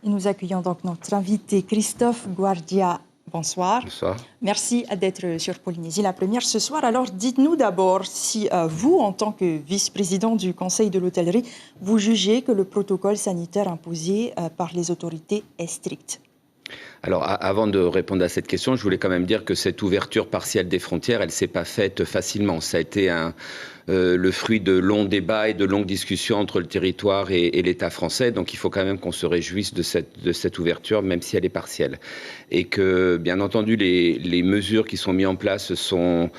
Et nous accueillons donc notre invité Christophe Guardia. Bonsoir. Bonsoir. Merci d'être sur Polynésie la première ce soir. Alors dites-nous d'abord si vous, en tant que vice-président du Conseil de l'hôtellerie, vous jugez que le protocole sanitaire imposé par les autorités est strict. Alors, avant de répondre à cette question, je voulais quand même dire que cette ouverture partielle des frontières, elle ne s'est pas faite facilement. Ça a été le fruit de longs débats et de longues discussions entre le territoire et l'État français. Donc, il faut quand même qu'on se réjouisse de cette ouverture, même si elle est partielle. Et que, bien entendu, les mesures qui sont mises en place sont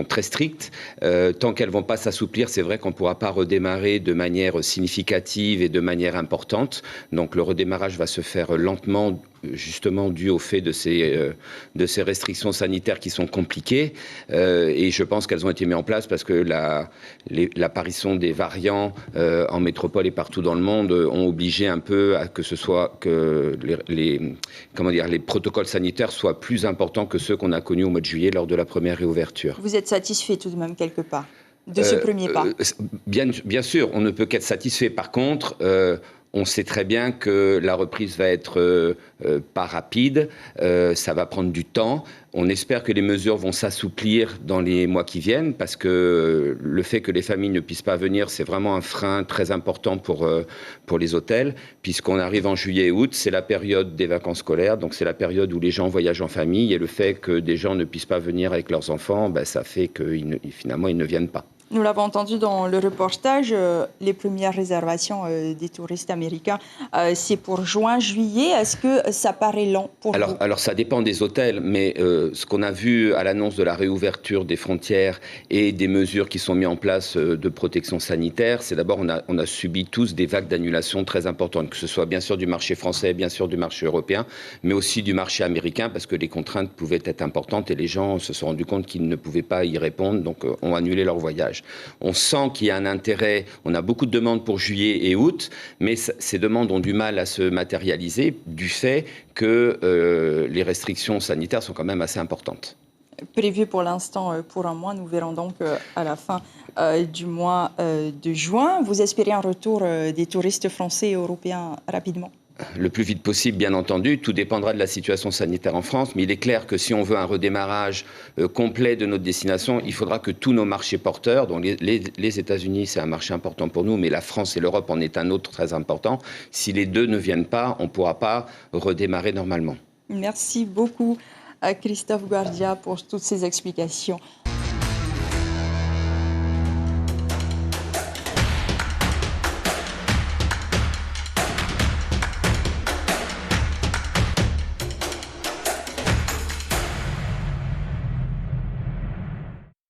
très strictes. Tant qu'elles ne vont pas s'assouplir, c'est vrai qu'on ne pourra pas redémarrer de manière significative et de manière importante. Donc, le redémarrage va se faire lentement, justement dû au fait de ces restrictions sanitaires qui sont compliquées. Et je pense qu'elles ont été mises en place parce que l'apparition des variants en métropole et partout dans le monde ont obligé un peu à que les protocoles sanitaires soient plus importants que ceux qu'on a connus au mois de juillet lors de la première réouverture. Vous êtes satisfait tout de même quelque part de ce premier pas? Bien sûr, on ne peut qu'être satisfait. Par contre, on sait très bien que la reprise va être pas rapide, ça va prendre du temps. On espère que les mesures vont s'assouplir dans les mois qui viennent parce que le fait que les familles ne puissent pas venir, c'est vraiment un frein très important pour les hôtels. Puisqu'on arrive en juillet et août, c'est la période des vacances scolaires, donc c'est la période où les gens voyagent en famille et le fait que des gens ne puissent pas venir avec leurs enfants, ça fait que finalement ils ne viennent pas. Nous l'avons entendu dans le reportage, les premières réservations des touristes américains, c'est pour juin, juillet. Est-ce que ça paraît lent pour vous? Alors, ça dépend des hôtels, mais ce qu'on a vu à l'annonce de la réouverture des frontières et des mesures qui sont mises en place de protection sanitaire, c'est d'abord, on a subi tous des vagues d'annulation très importantes, que ce soit bien sûr du marché français, bien sûr du marché européen, mais aussi du marché américain, parce que les contraintes pouvaient être importantes et les gens se sont rendus compte qu'ils ne pouvaient pas y répondre, donc ont annulé leur voyage. On sent qu'il y a un intérêt, on a beaucoup de demandes pour juillet et août, mais ces demandes ont du mal à se matérialiser du fait que les restrictions sanitaires sont quand même assez importantes. Prévu pour l'instant pour un mois, nous verrons donc à la fin du mois de juin. Vous espérez un retour des touristes français et européens rapidement? Le plus vite possible, bien entendu. Tout dépendra de la situation sanitaire en France. Mais il est clair que si on veut un redémarrage complet de notre destination, il faudra que tous nos marchés porteurs, dont les États-Unis, c'est un marché important pour nous, mais la France et l'Europe en est un autre très important. Si les deux ne viennent pas, on ne pourra pas redémarrer normalement. Merci beaucoup à Christophe Guardia pour toutes ces explications.